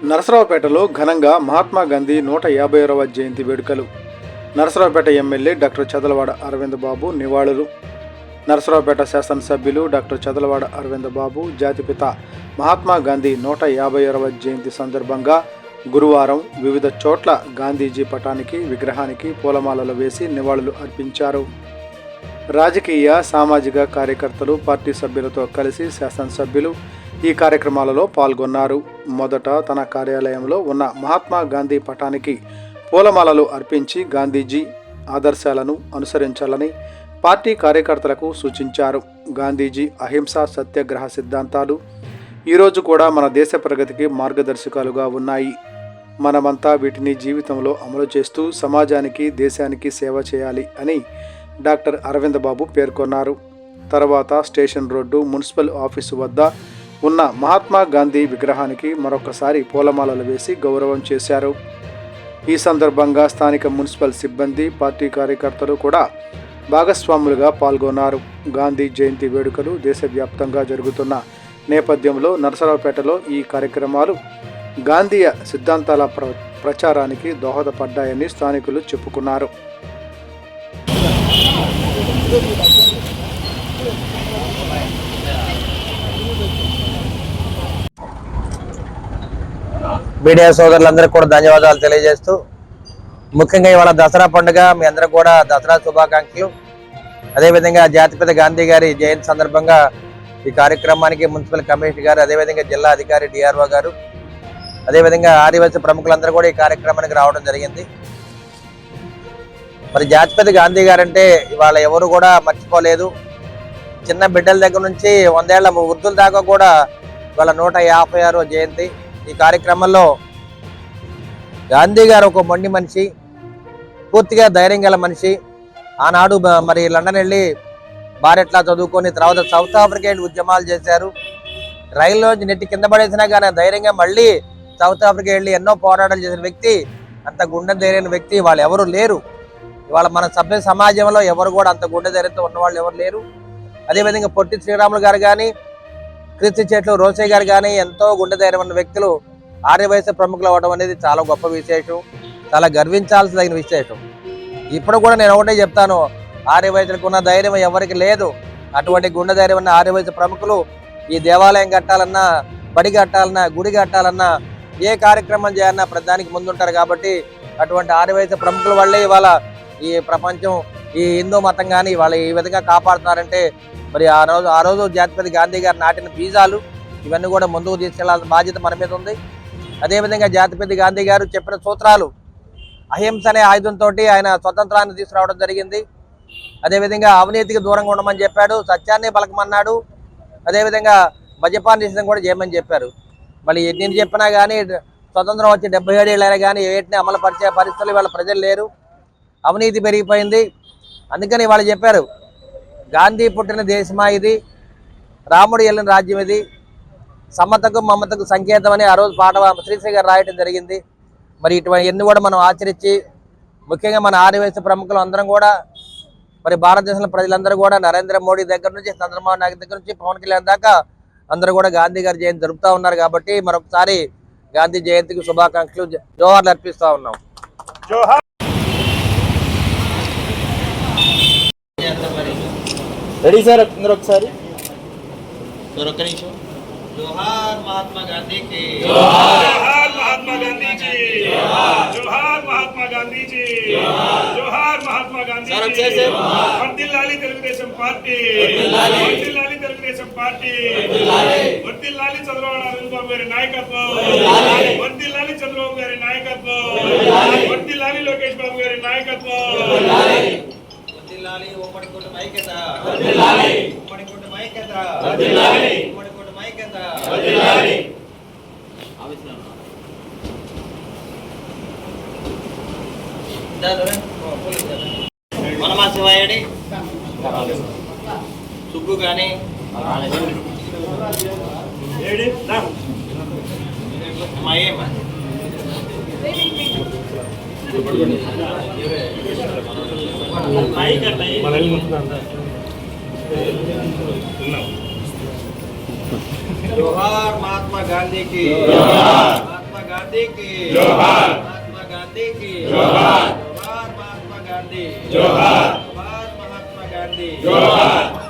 నరసరావుపేటలో ఘనంగా మహాత్మా గాంధీ 150వ జయంతి వేడుకలు. Narasaraopet MLA doctor Chadalavada Arvind బాబు నివాళులు. నరసరావుపేట శాసనసభ్యులు డాక్టర్ చదలవాడ అరవింద్ బాబు జాతిపిత మహాత్మా గాంధీ 150వ జయంతి సందర్భంగా గురువారం వివిధ చోట్ల గాంధీజీ పటానికి, విగ్రహానికి పూలమాలలు వేసి నివాళులు అర్పించారు. రాజకీయ, సామాజిక కార్యకర్తలు, పార్టీ సభ్యులతో కలిసి శాసనసభ్యులు ఈ కార్యక్రమాలలో పాల్గొన్నారు. మొదట తన కార్యాలయంలో ఉన్న మహాత్మా గాంధీ పటానికి పూలమాలలు అర్పించి గాంధీజీ ఆదర్శాలను అనుసరించాలని పార్టీ కార్యకర్తలకు సూచించారు. గాంధీజీ అహింస, సత్యాగ్రహ సిద్ధాంతాలు ఈరోజు కూడా మన దేశ ప్రగతికి మార్గదర్శకాలుగా ఉన్నాయి. మనమంతా వీటిని జీవితంలో అమలు చేస్తూ సమాజానికి, దేశానికి సేవ చేయాలి అని డాక్టర్ అరవింద్ బాబు పేర్కొన్నారు. తర్వాత స్టేషన్ రోడ్డు, మున్సిపల్ ఆఫీసు వద్ద ఉన్న మహాత్మా గాంధీ విగ్రహానికి మరొకసారి పూలమాలలు వేసి గౌరవం చేశారు. ఈ సందర్భంగా స్థానిక మున్సిపల్ సిబ్బంది, పార్టీ కార్యకర్తలు కూడా భాగస్వాములుగా పాల్గొన్నారు. గాంధీ జయంతి వేడుకలు దేశవ్యాప్తంగా జరుగుతున్న నేపథ్యంలో నరసరావుపేటలో ఈ కార్యక్రమాలు గాంధీయ సిద్ధాంతాల ప్రచారానికి దోహదపడ్డాయని స్థానికులు చెప్పుకున్నారు. మీడియా సోదరులందరికీ కూడా ధన్యవాదాలు తెలియజేస్తూ, ముఖ్యంగా ఇవాళ దసరా పండుగ, మీ అందరూ కూడా దసరా శుభాకాంక్షలు. అదేవిధంగా జాతిపిత గాంధీ గారి జయంతి సందర్భంగా ఈ కార్యక్రమానికి మున్సిపల్ కమిషనర్ గారు, అదేవిధంగా జిల్లా అధికారి డిఆర్ఓ గారు, అదేవిధంగా ఆదివాసీ ప్రముఖులందరూ కూడా ఈ కార్యక్రమానికి రావడం జరిగింది. మరి జాతిపిత గాంధీ గారంటే ఇవాళ ఎవరు కూడా మర్చిపోలేదు. చిన్న బిడ్డల దగ్గర నుంచి 100 ఏళ్ల వృద్ధుల దాకా కూడా ఇవాళ 156వ జయంతి. ఈ కార్యక్రమంలో గాంధీ గారు ఒక మొండి మనిషి, పూర్తిగా ధైర్యం గల మనిషి. ఆనాడు మరి లండన్ వెళ్ళి భారత్లా చదువుకొని తర్వాత సౌత్ ఆఫ్రికా ఉద్యమాలు చేశారు. రైల్లోంచి నెట్టి కింద పడేసినా కానీ ధైర్యంగా మళ్ళీ సౌత్ ఆఫ్రికా వెళ్ళి ఎన్నో పోరాటాలు చేసిన వ్యక్తి, అంత గుండె ధైర్యమైన వ్యక్తి వాళ్ళు ఎవరు లేరు. ఇవాళ మన సభ్య సమాజంలో ఎవరు కూడా అంత గుండె ధైర్యంతో ఉన్నవాళ్ళు ఎవరు లేరు. అదేవిధంగా పొట్టి శ్రీరాములు గారు కానీ, క్రిస్టి చెట్లు రోసయ్య గారు కానీ ఎంతో గుండె ధైర్యం ఉన్న వ్యక్తులు ఆర్యవైశ్య ప్రముఖులు అవ్వడం అనేది చాలా గొప్ప విశేషం, చాలా గర్వించాల్సిన విశేషం. ఇప్పుడు కూడా నేను ఒకటే చెప్తాను, ఆర్యవైశ్యులకు ఉన్న ధైర్యం ఎవరికి లేదు. అటువంటి గుండె ధైర్యం ఉన్న ఆర్యవైశ్య ప్రముఖులు ఈ దేవాలయం కట్టాలన్నా, బడి కట్టాలన్నా, గుడి కట్టాలన్నా, ఏ కార్యక్రమం చేయాలన్నా ప్రధానికి ముందుంటారు. కాబట్టి అటువంటి ఆర్యవైశ్య ప్రముఖుల వల్లే ఇవాళ ఈ ప్రపంచం, ఈ హిందూ మతం కానీ వాళ్ళు ఈ విధంగా కాపాడుతున్నారంటే మరి ఆ రోజు జాతిపిత గాంధీ గారు నాటిన బీజాలు ఇవన్నీ కూడా ముందుకు తీసుకెళ్లాల్సిన బాధ్యత మన మీద ఉంది. అదేవిధంగా జాతిపిత గాంధీ గారు చెప్పిన సూత్రాలు, అహింస అనే ఆయుధంతో ఆయన స్వతంత్రాన్ని తీసుకురావడం జరిగింది. అదేవిధంగా అవినీతికి దూరంగా ఉండమని చెప్పాడు, సత్యాన్ని పలకమన్నాడు. అదేవిధంగా మద్యపాన నిషేధం కూడా చేయమని చెప్పారు. మళ్ళీ ఎన్ని చెప్పినా కానీ స్వతంత్రం వచ్చి 77 ఏళ్ళైనా కానీ వేటిని అమలు పరిచే పరిస్థితులు వాళ్ళ ప్రజలు లేరు. అవినీతి పెరిగిపోయింది. అందుకని వాళ్ళు చెప్పారు, గాంధీ పుట్టిన దేశమా ఇది, రాముడు వెళ్ళిన రాజ్యం ఇది, సమతకు మమతకు సంకేతం అని ఆ రోజు పాట శ్రీశ్రీ గారు రాయటం జరిగింది. మరి ఇటువంటి కూడా మనం ఆచరించి, ముఖ్యంగా మన ఆదివాసీ ప్రముఖులు అందరం కూడా, మరి భారతదేశంలో ప్రజలందరూ కూడా నరేంద్ర మోడీ దగ్గర నుంచి, చంద్రబాబు నాయుడు దగ్గర నుంచి పవన్ కళ్యాణ్ దాకా అందరూ కూడా గాంధీ గారి జయంతి జరుపుతూ ఉన్నారు. కాబట్టి మరొకసారి గాంధీ జయంతికి శుభాకాంక్షలు, జోహార్లు అర్పిస్తూ ఉన్నాం. రెడీ సార్, అందరూ ఒకసారి ఒక్క నిమిషం. జోహార్ మహాత్మా గాంధీకి, जोहार महात्मा गांधी जी, जोहार महात्मा गांधी जी, जोहार महात्मा गांधी जी, వర్ధిల్లాలి తెలుగుదేశం పార్టీ, వర్ధిల్లాలి తెలుగుదేశం పార్టీ, వర్ధిల్లాలి చంద్రబాబు నాయుడు బాబు గారి నాయకత్వం, వర్ధిల్లాలి చంద్రబాబు గారి నాయకత్వం, వర్ధిల్లాలి లోకేష్ బాబు గారి నాయకత్వం, వర్ధిల్లాలి ఉమ్మడి కుటుంబ ఐక్యత, వర్ధిల్లాలి ఉమ్మడి కుటుంబ ఐక్యత, వర్ధిల్లాలి ఉమ్మడి కుటుంబ ఐక్యత, వర్ధిల్లాలి. మనమా శివాయడి సుబ్బు కానీ అమ్మాయేమా जोहार महात्मा गांधी की, महात्मा गांधी गांधी की जोहार महात्मा गांधी की जोहार जोहार महात्मा गांधी जोहार जोहार महात्मा गांधी जोहार